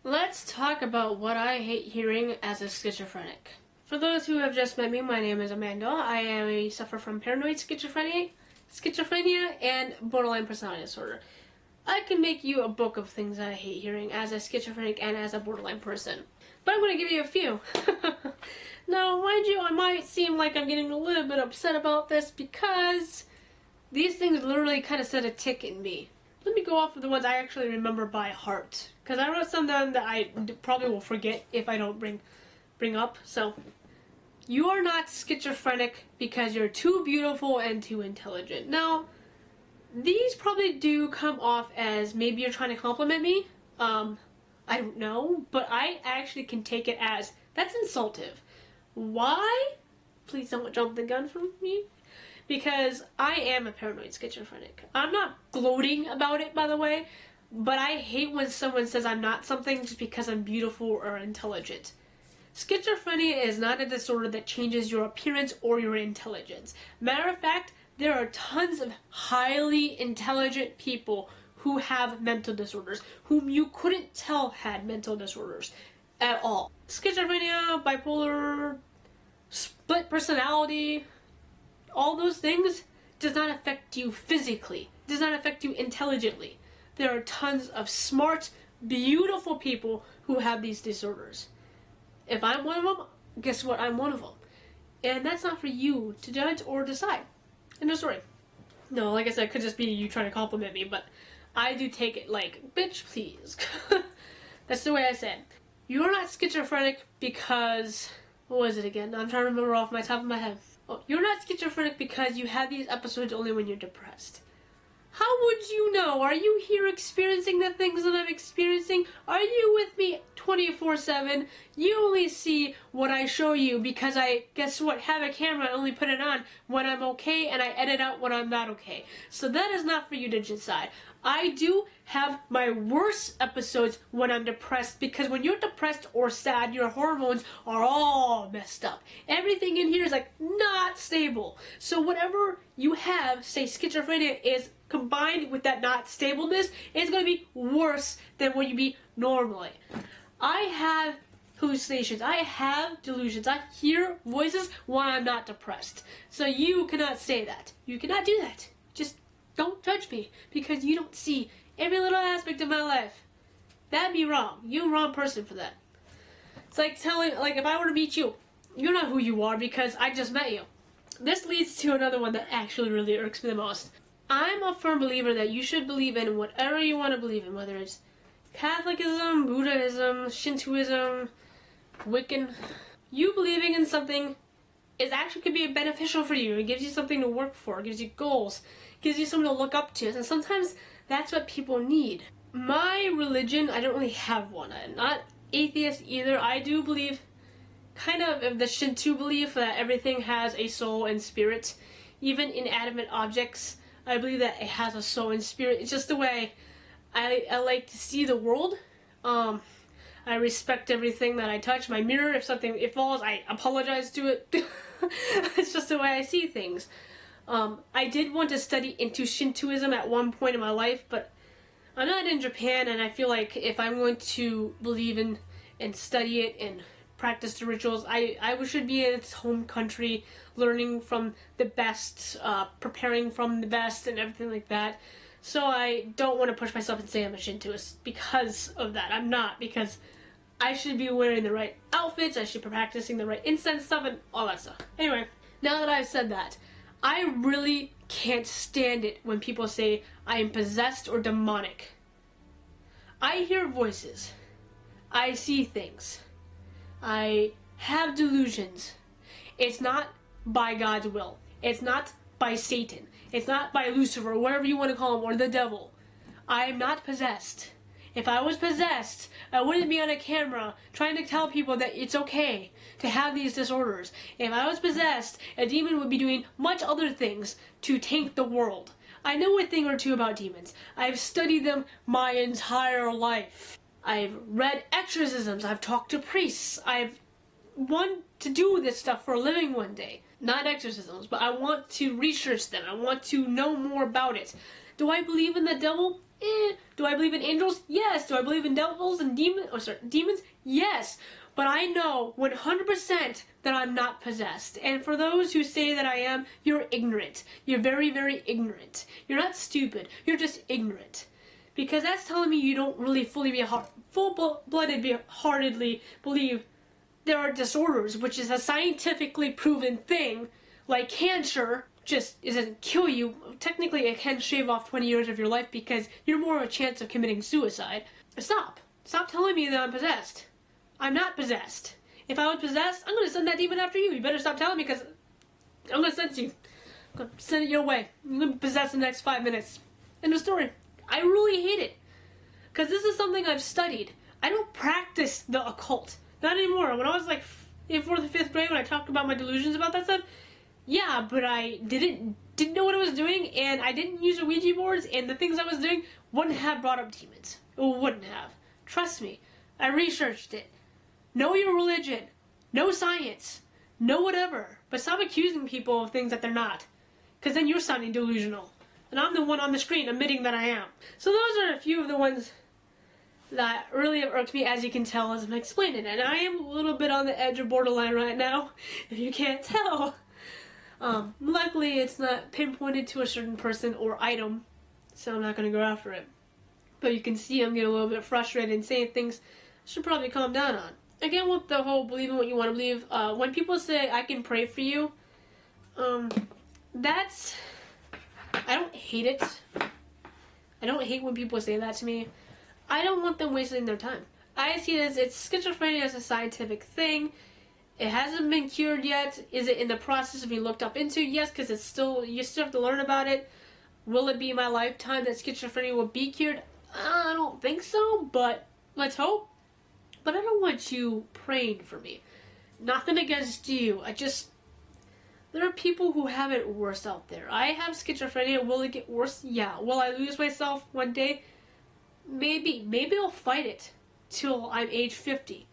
Let's talk about what I hate hearing as a schizophrenic. For those who have just met me, my name is Amanda. I suffer from paranoid schizophrenia, and borderline personality disorder. I can make you a book of things I hate hearing as a schizophrenic and as a borderline person. But I'm going to give you a few. Now, mind you, I might seem like I'm getting a little bit upset about this because these things literally kind of set a tick in me. Let me go off of the ones I actually remember by heart, because I wrote some down that I probably will forget if I don't bring up. So, you are not schizophrenic because you're too beautiful and too intelligent. Now, these probably do come off as maybe you're trying to compliment me. I don't know, but I actually can take it as that's insultive. Why? Please don't jump the gun from me. Because I am a paranoid schizophrenic. I'm not gloating about it, by the way, but I hate when someone says I'm not something just because I'm beautiful or intelligent. Schizophrenia is not a disorder that changes your appearance or your intelligence. Matter of fact, there are tons of highly intelligent people who have mental disorders, whom you couldn't tell had mental disorders at all. Schizophrenia, bipolar, split personality, all those things does not affect you physically, does not affect you intelligently. There are tons of smart, beautiful people who have these disorders. If I'm one of them, guess what? I'm one of them. And that's not for you to judge or decide. End of story. No, like I said, it could just be you trying to compliment me, but I do take it like, bitch, please. That's the way I said. You're not schizophrenic because, what was it again? I'm trying to remember off my top of my head. Oh, you're not schizophrenic because you have these episodes only when you're depressed. How would you know? Are you here experiencing the things that I'm experiencing? Are you with me 24/7? You only see what I show you because I, guess what, have a camera and only put it on when I'm okay and I edit out when I'm not okay. So that is not for you to decide. I do have my worst episodes when I'm depressed because when you're depressed or sad, your hormones are all messed up. Everything in here is like not stable. So whatever you have, say schizophrenia, is combined with that not stableness, it's going to be worse than what you be normally. I have hallucinations. I have delusions. I hear voices when I'm not depressed. So you cannot say that. You cannot do that. Just don't judge me because you don't see every little aspect of my life. That'd be wrong. You're the wrong person for that. It's like telling, like if I were to meet you, you're not who you are because I just met you. This leads to another one that actually really irks me the most. I'm a firm believer that you should believe in whatever you want to believe in, whether it's Catholicism, Buddhism, Shintoism, Wiccan. You believing in something is actually could be beneficial for you. It gives you something to work for. It gives you goals. It gives you something to look up to. And sometimes that's what people need. My religion, I don't really have one. I'm not atheist either. I do believe kind of the Shinto belief that everything has a soul and spirit. Even inanimate objects, I believe that it has a soul and spirit. It's just the way I like to see the world. I respect everything that I touch. My mirror, if something falls, I apologize to it. It's just the way I see things. I did want to study into Shintoism at one point in my life, but I'm not in Japan, and I feel like if I'm going to believe in and study it and practice the rituals, I should be in its home country, learning from the best, preparing from the best, and everything like that. So I don't want to push myself and say I'm a Shintoist because of that. I'm not, because I should be wearing the right outfits, I should be practicing the right incense stuff, and all that stuff. Anyway, now that I've said that, I really can't stand it when people say I am possessed or demonic. I hear voices. I see things. I have delusions. It's not by God's will. It's not by Satan. It's not by Lucifer, or whatever you want to call him, or the devil. I am not possessed. If I was possessed, I wouldn't be on a camera trying to tell people that it's okay to have these disorders. If I was possessed, a demon would be doing much other things to taint the world. I know a thing or two about demons. I've studied them my entire life. I've read exorcisms. I've talked to priests. I've want to do this stuff for a living one day. Not exorcisms, but I want to research them. I want to know more about it. Do I believe in the devil? Do I believe in angels? Yes. Do I believe in devils and demons? Yes. But I know 100% that I'm not possessed. And for those who say that I am, you're ignorant. You're very, very ignorant. You're not stupid. You're just ignorant. Because that's telling me you don't really full-blooded, heartedly believe there are disorders, which is a scientifically proven thing, like cancer. Just it doesn't kill you. Technically, it can shave off 20 years of your life because you're more of a chance of committing suicide. Stop. Stop telling me that I'm possessed. I'm not possessed. If I was possessed, I'm going to send that demon after you. You better stop telling me because I'm going to send it to you. I'm going to send it your way. You're going to be possessed in the next 5 minutes. End of story. I really hate it. Because this is something I've studied. I don't practice the occult. Not anymore. When I was like in 4th or 5th grade, when I talked about my delusions about that stuff, yeah, but I didn't know what I was doing, and I didn't use the Ouija boards, and the things I was doing wouldn't have brought up demons. It wouldn't have. Trust me. I researched it. Know your religion. Know science. Know whatever. But stop accusing people of things that they're not. Because then you're sounding delusional. And I'm the one on the screen admitting that I am. So those are a few of the ones that really have irked me, as you can tell as I'm explaining it. And I am a little bit on the edge of borderline right now, if you can't tell. Luckily, it's not pinpointed to a certain person or item, so I'm not going to go after it. But you can see I'm getting a little bit frustrated and saying things I should probably calm down on. Again, with the whole believe in what you want to believe, when people say, I can pray for you, that's... I don't hate it. I don't hate when people say that to me. I don't want them wasting their time. I see it as schizophrenia as a scientific thing. It hasn't been cured yet. Is it in the process of being looked up into? Yes, because you still have to learn about it. Will it be my lifetime that schizophrenia will be cured? I don't think so, but let's hope. But I don't want you praying for me. Nothing against you. There are people who have it worse out there. I have schizophrenia. Will it get worse? Yeah. Will I lose myself one day? Maybe. Maybe I'll fight it till I'm age 50.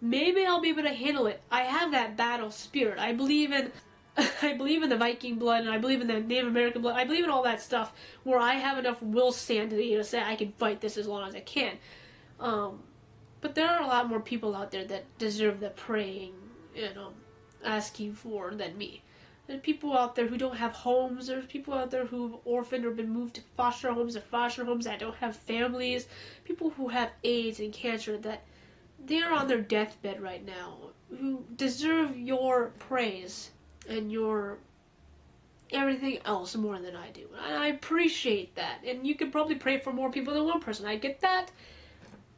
Maybe I'll be able to handle it. I have that battle spirit. I believe in the Viking blood, and I believe in the Native American blood. I believe in all that stuff where I have enough will sanity to say I can fight this as long as I can. But there are a lot more people out there that deserve the praying and asking for than me. There are people out there who don't have homes. There's people out there who've orphaned or been moved to foster homes that don't have families. People who have AIDS and cancer that they're on their deathbed right now, who deserve your praise and your everything else more than I do. And I appreciate that. And you could probably pray for more people than one person. I get that.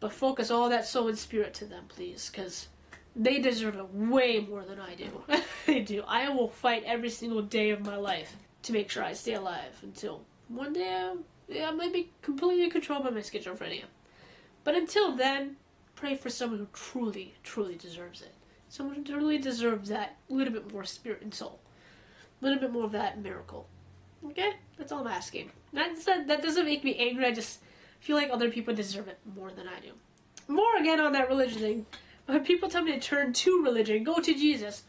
But focus all that soul and spirit to them, please, because they deserve it way more than I do. They do. I will fight every single day of my life to make sure I stay alive until one day I might be completely controlled by my schizophrenia. But until then, pray for someone who truly, truly deserves it. Someone who truly deserves that little bit more spirit and soul. A little bit more of that miracle. Okay? That's all I'm asking. That doesn't make me angry. I just feel like other people deserve it more than I do. More again on that religion thing. When people tell me to turn to religion, go to Jesus.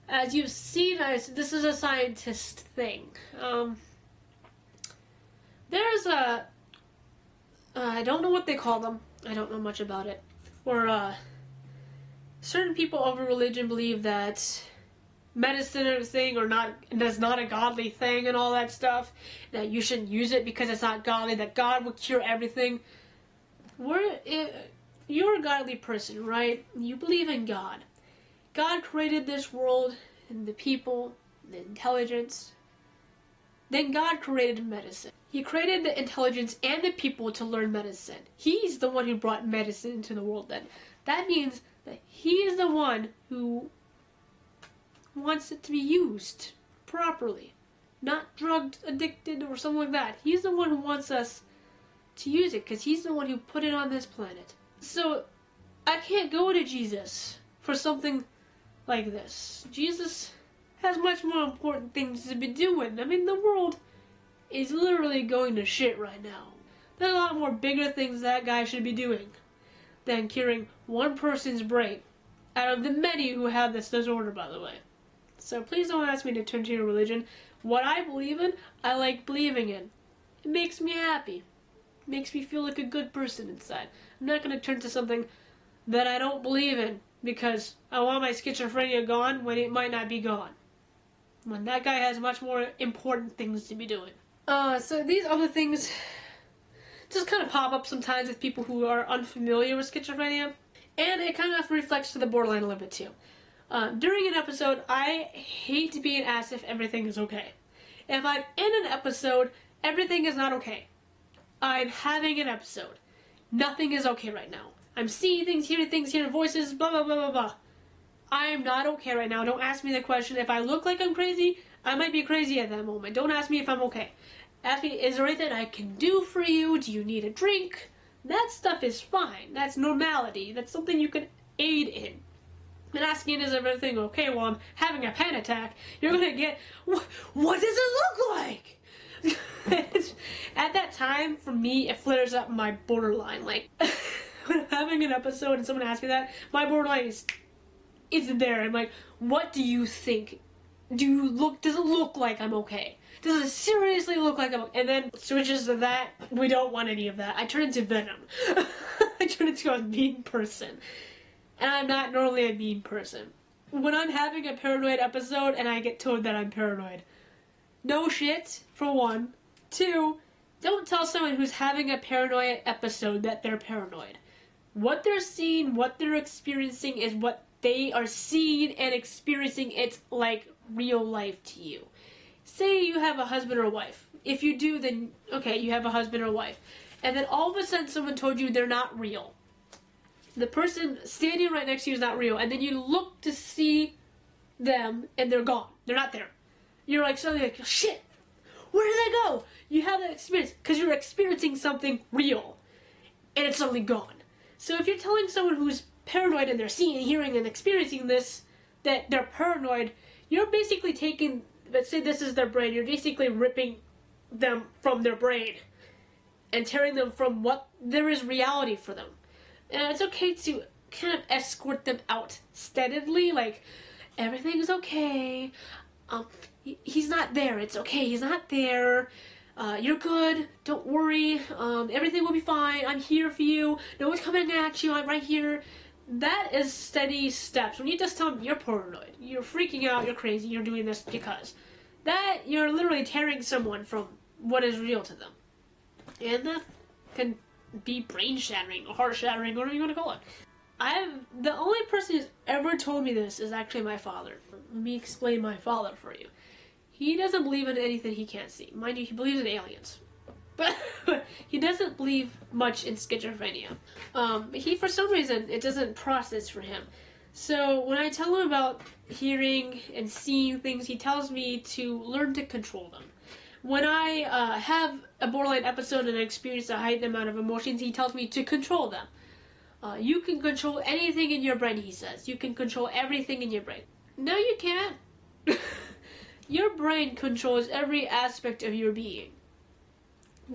As you've seen, this is a scientist thing. There's I don't know what they call them. I don't know much about it. Where certain people over religion believe that medicine is a thing or not, that's not a godly thing and all that stuff. That you shouldn't use it because it's not godly. That God will cure everything. You're a godly person, right? You believe in God. God created this world and the people, the intelligence. Then God created medicine. He created the intelligence and the people to learn medicine. He's the one who brought medicine into the world then. That means that he is the one who wants it to be used properly. Not drug addicted or something like that. He's the one who wants us to use it because he's the one who put it on this planet. So, I can't go to Jesus for something like this. Jesus has much more important things to be doing. I mean, the world is literally going to shit right now. There's a lot more bigger things that guy should be doing than curing one person's brain. Out of the many who have this disorder, by the way. So please don't ask me to turn to your religion. What I believe in, I like believing in. It makes me happy. makes me feel like a good person inside. I'm not going to turn to something that I don't believe in because I want my schizophrenia gone when it might not be gone. When that guy has much more important things to be doing. So these other things just kind of pop up sometimes with people who are unfamiliar with schizophrenia. And it kind of reflects to the borderline a little bit too. During an episode, I hate being asked if everything is okay. If I'm in an episode, everything is not okay. I'm having an episode. Nothing is okay right now. I'm seeing things, hearing voices, blah, blah, blah, blah, blah. I am not okay right now. Don't ask me the question. If I look like I'm crazy, I might be crazy at that moment. Don't ask me if I'm okay. Ask me, is there anything I can do for you? Do you need a drink? That stuff is fine. That's normality. That's something you can aid in. And asking, is everything okay while I'm having a panic attack, you're going to get, what does it look like? At that time, for me, it flares up my borderline. Like, when I'm having an episode and someone asks me that, my borderline isn't there. I'm like, what do you think? Does it look like I'm okay? Does it seriously look like I'm okay? And then switches to that, we don't want any of that. I turn into Venom. I turn into a mean person. And I'm not normally a mean person. When I'm having a paranoid episode and I get told that I'm paranoid, no shit, for one. Two, don't tell someone who's having a paranoid episode that they're paranoid. What they're seeing, what they're experiencing is what they are seeing and experiencing. It's like real life to you. Say you have a husband or a wife. If you do, then okay, you have a husband or wife. And then all of a sudden someone told you they're not real. The person standing right next to you is not real. And then you look to see them and they're gone. They're not there. You're like suddenly like, shit, where did they go? You have that experience because you're experiencing something real. And it's suddenly gone. So if you're telling someone who's paranoid and they're seeing, hearing, and experiencing this, that they're paranoid, you're basically taking, let's say this is their brain, you're basically ripping them from their brain and tearing them from what there is reality for them. And it's okay to kind of escort them out steadily, like, everything's okay, he's not there, it's okay, he's not there, you're good, don't worry, everything will be fine, I'm here for you, no one's coming at you, I'm right here. That is steady steps. When you just tell them you're paranoid, you're freaking out, you're crazy, you're doing this because, that you're literally tearing someone from what is real to them. And that can be brain shattering or heart shattering, whatever you want to call it. The only person who's ever told me this is actually my father. Let me explain my father for you. He doesn't believe in anything he can't see. Mind you, he believes in aliens. But he doesn't believe much in schizophrenia. He, for some reason, it doesn't process for him. So when I tell him about hearing and seeing things, he tells me to learn to control them. When I have a borderline episode and I experience a heightened amount of emotions, he tells me to control them. You can control anything in your brain, he says. You can control everything in your brain. No, you can't. Your brain controls every aspect of your being.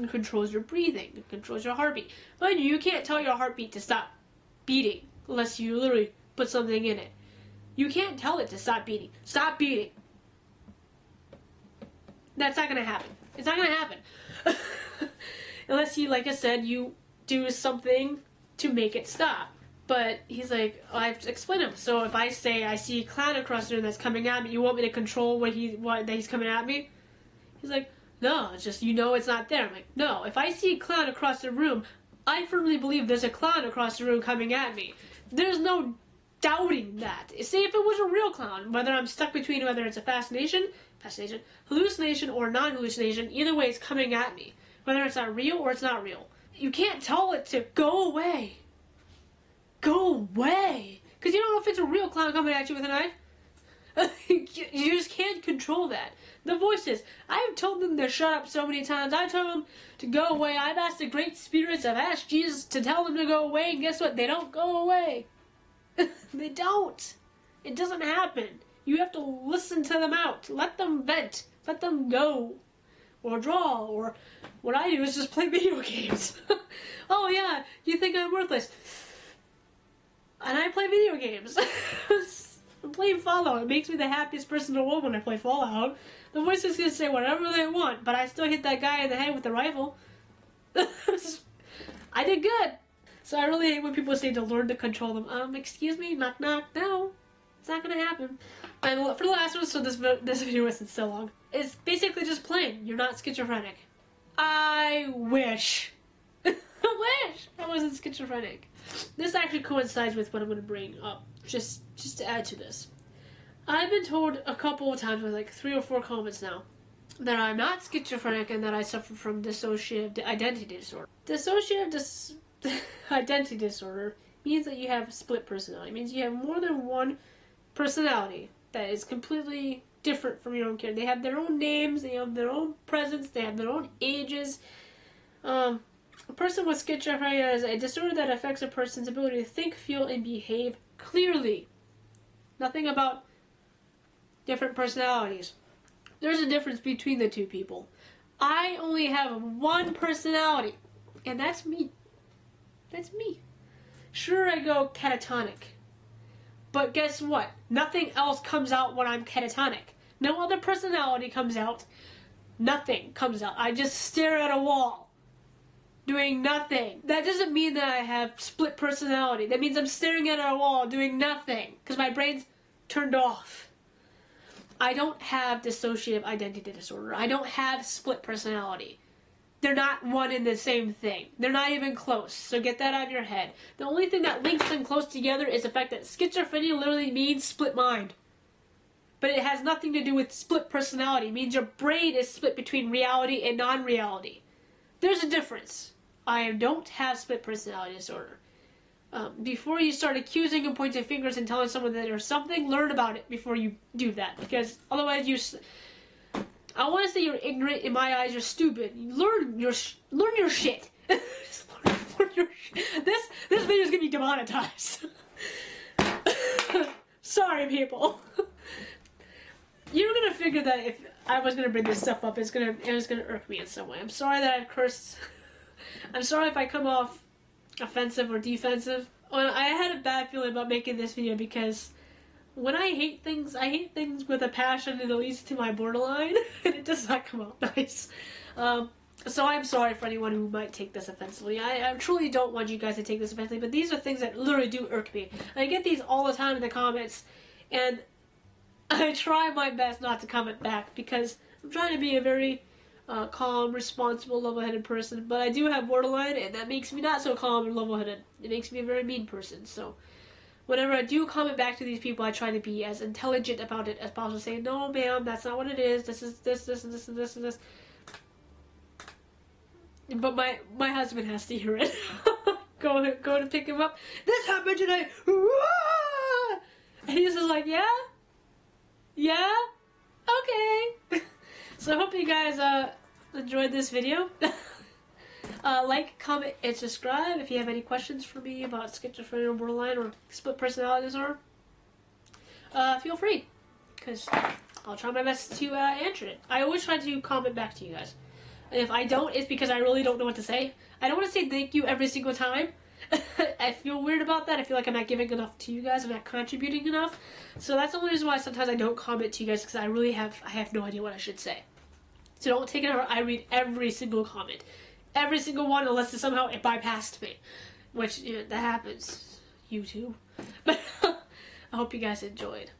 It controls your breathing. It controls your heartbeat. Mind you, you can't tell your heartbeat to stop beating unless you literally put something in it. You can't tell it to stop beating. Stop beating. That's not going to happen. It's not going to happen. Unless you, like I said, you do something to make it stop. But he's like, I have to explain him. So if I say I see a clown across the room that's coming at me, you want me to control that he's coming at me? He's like, no, it's just, you know it's not there. I'm like, no, if I see a clown across the room, I firmly believe there's a clown across the room coming at me. There's no doubting that. Say if it was a real clown, whether I'm stuck between whether it's a fascination, hallucination, or non-hallucination, either way it's coming at me. Whether it's not real or it's not real. You can't tell it to go away. Go away! Because you don't know if it's a real clown coming at you with a knife. You just can't control that. The voices. I've told them to shut up so many times. I've told them to go away. I've asked the great spirits. I've asked Jesus to tell them to go away. And guess what? They don't go away. They don't. It doesn't happen. You have to listen to them out. Let them vent. Let them go. Or draw. Or what I do is just play video games. Oh yeah, you think I'm worthless. And I play video games. I'm playing Fallout. It makes me the happiest person in the world when I play Fallout. The voices can say whatever they want, but I still hit that guy in the head with the rifle. I did good. So I really hate when people say to learn to control them. Excuse me, knock knock. No, it's not gonna happen. And for the last one, so this video isn't so long. It's basically just plain. You're not schizophrenic. I wish. I wish I wasn't schizophrenic. This actually coincides with what I'm gonna bring up. Just to add to this. I've been told a couple of times with like 3 or 4 comments now that I'm not schizophrenic and that I suffer from dissociative identity disorder. Dissociative identity disorder means that you have split personality. It means you have more than one personality that is completely different from your own character. They have their own names, they have their own presence, they have their own ages. A person with schizophrenia is a disorder that affects a person's ability to think, feel, and behave clearly. Nothing about different personalities. There's a difference between the two people. I only have one personality, and that's me. That's me. Sure, I go catatonic. But guess what? Nothing else comes out when I'm catatonic. No other personality comes out. Nothing comes out. I just stare at a wall, doing nothing. That doesn't mean that I have split personality. That means I'm staring at a wall, doing nothing, because my brain's turned off. I don't have dissociative identity disorder. I don't have split personality. They're not one and the same thing. They're not even close, so get that out of your head. The only thing that links them close together is the fact that schizophrenia literally means split mind. But it has nothing to do with split personality. It means your brain is split between reality and non-reality. There's a difference. I don't have split personality disorder. Before you start accusing and pointing fingers and telling someone that there's something, learn about it before you do that. Because otherwise I want to say you're ignorant. In my eyes, you're stupid. Learn your shit. Just learn your shit. This video is gonna be demonetized. Sorry, people. You're gonna figure that if I was gonna bring this stuff up, it was gonna irk me in some way. I'm sorry that I cursed. I'm sorry if I come off offensive or defensive. Well, I had a bad feeling about making this video because when I hate things with a passion and it leads to my borderline, and it does not come out nice. So I'm sorry for anyone who might take this offensively. I truly don't want you guys to take this offensively, but these are things that literally do irk me. I get these all the time in the comments, and I try my best not to comment back because I'm trying to be a very calm, responsible, level-headed person, but I do have borderline, and that makes me not so calm and level-headed. It makes me a very mean person, so whenever I do comment back to these people, I try to be as intelligent about it as possible, saying, no ma'am, that's not what it is, this is this, and this, and this, and this. But my husband has to hear it. go to pick him up, this happened today, and he's just like, yeah? Yeah? Okay. So I hope you guys enjoyed this video. Like, comment, and subscribe if you have any questions for me about schizophrenia, borderline, or split personality disorder. Feel free, because I'll try my best to answer it. I always try to comment back to you guys. And if I don't, it's because I really don't know what to say. I don't want to say thank you every single time. I feel weird about that. I feel like I'm not giving enough to you guys. I'm not contributing enough. So that's the only reason why sometimes I don't comment to you guys, because I have no idea what I should say. So don't take it out. I read every single comment. Every single one, unless somehow it bypassed me. Which, that happens. YouTube. But I hope you guys enjoyed.